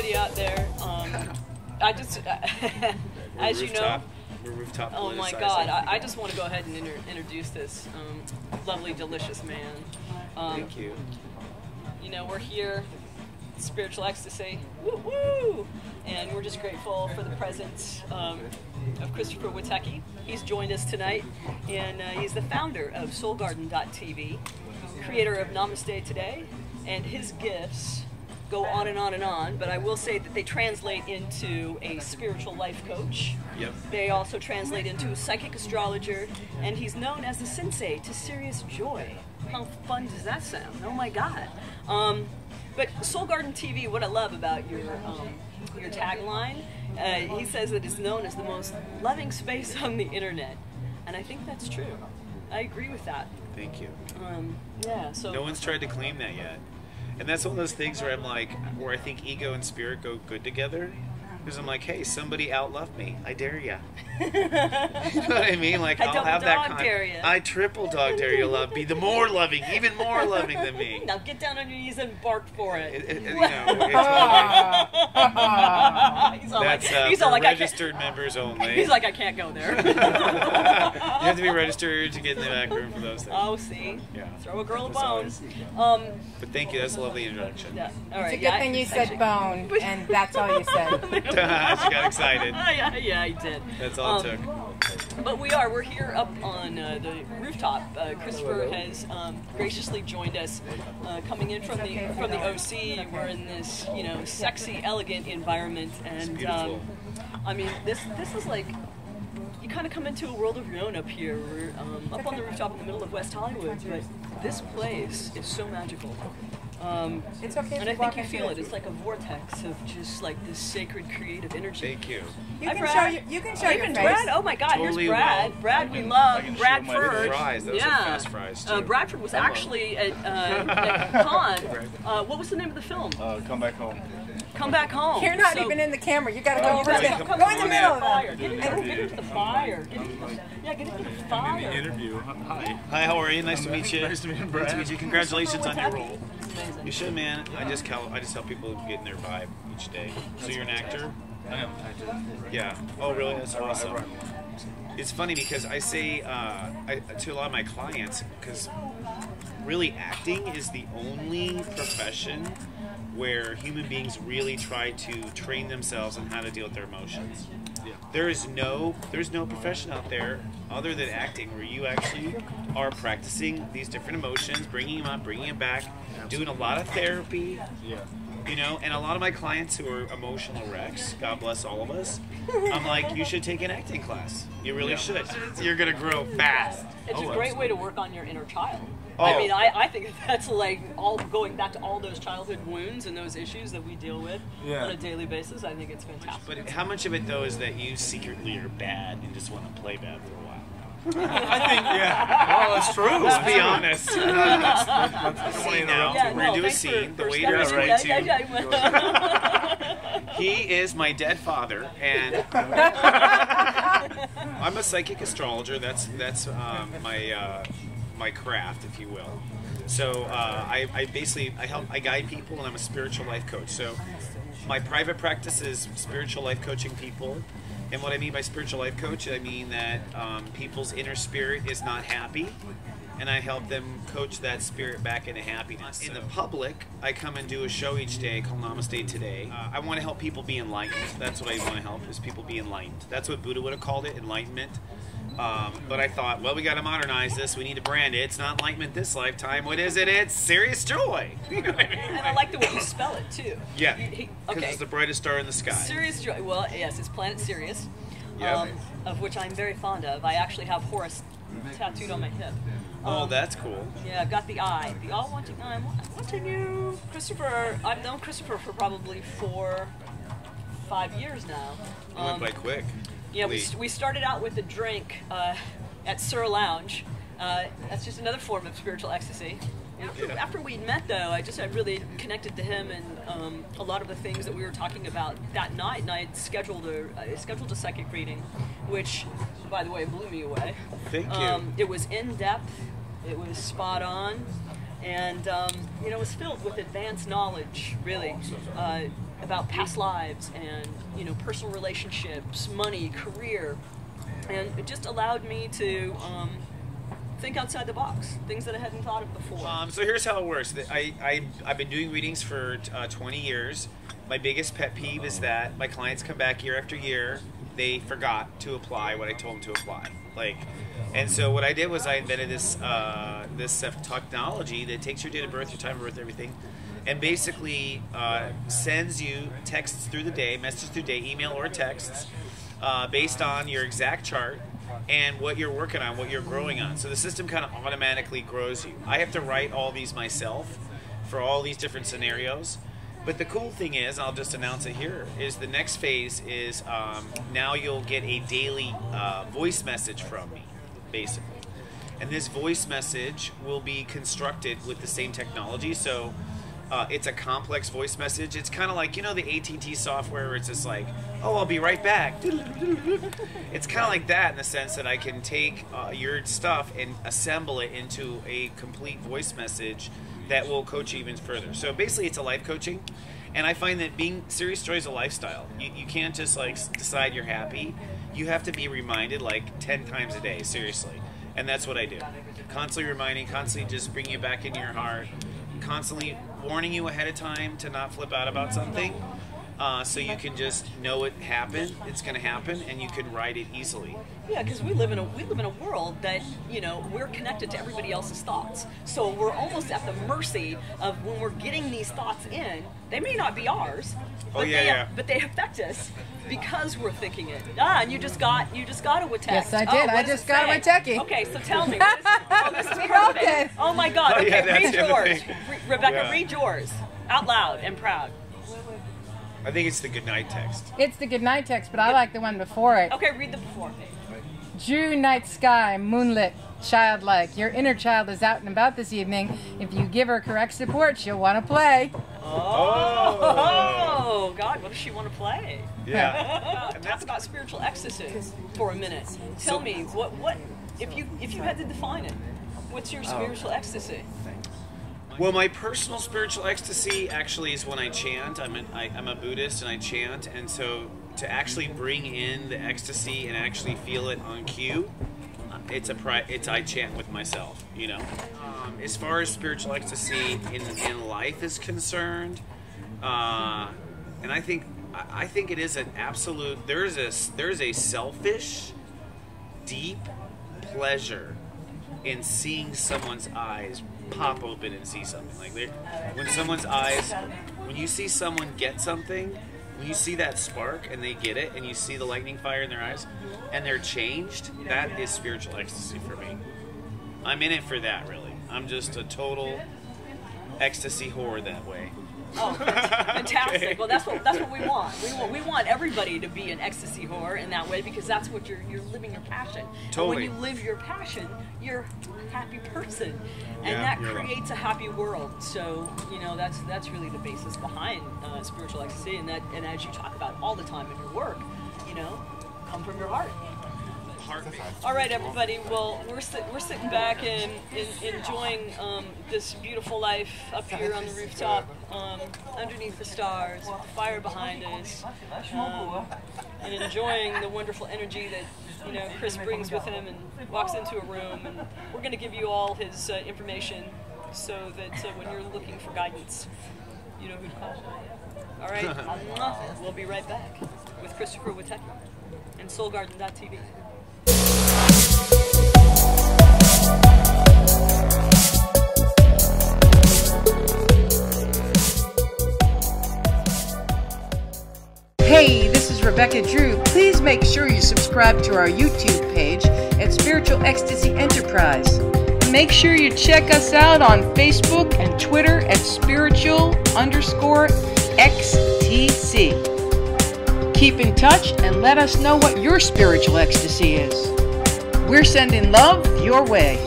everybody out there. I just, as you know, we're rooftop. Oh my God! I just want to go ahead and introduce this lovely, delicious man. Thank you. You know, we're here, Spiritual Ecstasy, woo woo, and we're just grateful for the presence of Christopher Witechi. He's joined us tonight, and he's the founder of SoulGarden.tv, creator of Namaste Today, and his gifts go on and on and on, but I will say that they translate into a spiritual life coach. Yep. They also translate into psychic astrologer, and he's known as the sensei to serious joy. How fun does that sound? Oh my God. But Soul Garden TV, what I love about your tagline, he says that it's known as the most loving space on the internet, and I think that's true. I agree with that. Thank you. Yeah. So no one's tried to claim that yet. And that's one of those things where I'm like, where I think ego and spirit go good together. Because I'm like, hey, somebody outloved me. I dare ya. You know what I mean? Like, I'll have that kind. Dare ya. I triple dog dare you love me. The more loving, even more loving than me. Now get down on your knees and bark for it. You know, it's all like, registered members only. He's like, I can't go there. You have to be registered to get in the back room for those things. Oh, see? Yeah. Throw a girl a bone. But thank you. That's a lovely introduction. Yeah. All right. It's a good thing you said bone, and that's all you said. She got excited. Yeah, I did. That's all it took. But we're here up on the rooftop. Christopher has graciously joined us, coming in from the OC. We're in this, you know, sexy, elegant environment, and I mean, this is like, you kind of come into a world of your own up here. We're up on the rooftop in the middle of West Hollywood, but this place is so magical. It's okay. And I think you feel it. It's like a vortex of just like this sacred, creative energy. Thank you. You can show your face. Brad. Oh my God, totally. Here's Brad. Brad, we love Bradford. Fries. Those are fast fries too. Bradford was actually at Con. What was the name of the film? Come Back Home. Come Back Home. You're not even in the camera. You got to go over there. Go in the middle of them. Get into the fire. Get into the fire. The interview. Hi. Hi, how are you? Nice to meet you. Nice to meet you, Brad. Nice to meet you. Congratulations on your role. Amazing. You should, man. I just help people get in their vibe each day. So you're an actor? I am an actor. Yeah. Oh, really? That's awesome. It's funny because I say to a lot of my clients, because really acting is the only profession where human beings really try to train themselves on how to deal with their emotions. Yeah. There's no profession out there other than acting where you actually are practicing these different emotions, bringing them up, bringing them back, doing a lot of therapy. Yeah. You know, and a lot of my clients who are emotional wrecks, God bless all of us, I'm like, you should take an acting class. You really should. You're going to grow fast. It's a great way to work on your inner child. Oh. I mean, I think that's like all going back to all those childhood wounds and those issues that we deal with on a daily basis. I think it's fantastic. But how much of it, though, is that you secretly are bad and just want to play bad for a while? I think, well, that's true. Let's be honest. See now, we're going to do a scene. The waiter's going to... He is my dead father, and I'm a psychic astrologer. That's my craft, if you will. So I guide people, and I'm a spiritual life coach. So my private practice is spiritual life coaching people. And what I mean by spiritual life coach, I mean that people's inner spirit is not happy, and I help them coach that spirit back into happiness. In the public, I come and do a show each day called Namaste Today. I want to help people be enlightened. That's what I want to help, is people be enlightened. That's what Buddha would have called it, enlightenment. But I thought, well, we got to modernize this. We need to brand it. It's not enlightenment this lifetime. What is it? It's serious joy. You know what I mean? And I like the way you spell it, too. Yeah, because it's the brightest star in the sky. Serious joy. Well, yes, it's planet Sirius, of which I'm very fond of. I actually have Horus tattooed on my hip. Oh, that's cool. Yeah, I've got the eye. The all watching eye. I'm watching you. Christopher, I've known Christopher for probably 4-5 years now. It went by quick. Yeah, we started out with a drink at Sur Lounge. That's just another form of spiritual ecstasy. After we'd met, though, I really connected to him and a lot of the things that we were talking about that night. And I scheduled a psychic reading, which, by the way, blew me away. Thank you. It was in depth. It was spot on, and it was filled with advanced knowledge. Really. about past lives and, you know, personal relationships, money, career, and it just allowed me to think outside the box, things that I hadn't thought of before. So here's how it works. I've been doing readings for 20 years. My biggest pet peeve is that my clients come back year after year. They forgot to apply what I told them to apply. And so what I did was I invented this technology that takes your date of birth, your time of birth, everything, and basically sends you texts through the day, messages through the day, email or texts, based on your exact chart and what you're working on, what you're growing on. So the system kind of automatically grows you. I have to write all these myself for all these different scenarios. But the cool thing is, I'll just announce it here, is the next phase is now you'll get a daily voice message from me, basically. And this voice message will be constructed with the same technology. So it's a complex voice message. It's kind of like, you know, the AT&T software where it's just like, oh, I'll be right back. It's kind of like that in the sense that I can take your stuff and assemble it into a complete voice message that will coach you even further. So basically it's a life coaching, and I find that being serious joy is a lifestyle. You can't just like decide you're happy. You have to be reminded like 10 times a day, seriously. And that's what I do. Constantly reminding, constantly just bringing you back into your heart, constantly warning you ahead of time to not flip out about something, so you can just know it happened, it's going to happen, and you can ride it easily. Yeah, because we live in a world that, you know, we're connected to everybody else's thoughts. So we're almost at the mercy of when we're getting these thoughts in. They may not be ours, but but they affect us because we're thinking it. And you just got a WITECKI. Yes, I did. I just got a WITECKI. Okay, so tell me. This is perfect. Oh my God. Okay, read yours. Rebecca, read yours out loud and proud. I think it's the goodnight text. It's the goodnight text, but I like the one before it. Okay, read the before. June night sky, moonlit, childlike. Your inner child is out and about this evening. If you give her correct support, she'll want to play. Oh, God, what does she want to play? Yeah. Talk about spiritual ecstasy for a minute. Tell me, what if you had to define it, what's your spiritual ecstasy? Well, my personal spiritual ecstasy actually is when I chant. I'm a Buddhist and I chant, and so to actually bring in the ecstasy and actually feel it on cue, I chant with myself, you know. As far as spiritual ecstasy in life is concerned, and I think it is an absolute. There's a selfish, deep pleasure in seeing someone's eyes pop open and see something. Like when someone's eyes, when you see someone get something, when you see that spark and they get it, and you see the lightning fire in their eyes and they're changed, that is spiritual ecstasy for me. I'm in it for that, really. I'm just a total ecstasy whore that way. Oh, fantastic! Okay. Well, that's what we want. We want everybody to be an ecstasy whore in that way, because that's what you're living your passion. Totally. And when you live your passion, you're a happy person, and Yeah, that you're creates a happy world. So you know that's really the basis behind spiritual ecstasy, and as you talk about all the time in your work, you know, come from your heart. All right, everybody. Well, we're sitting back and enjoying this beautiful life up here on the rooftop, underneath the stars, with the fire behind us, and enjoying the wonderful energy that Chris brings with him and walks into a room. And we're going to give you all his information so that when you're looking for guidance, you know who to call. All right. We'll be right back with Christopher Witechi and SoulGarden.tv. Hey, this is Rebecca Drew. Please make sure you subscribe to our YouTube page at Spiritual Ecstasy Enterprise. Make sure you check us out on Facebook and Twitter at spiritual_XTC. Keep in touch and let us know what your spiritual ecstasy is. We're sending love your way.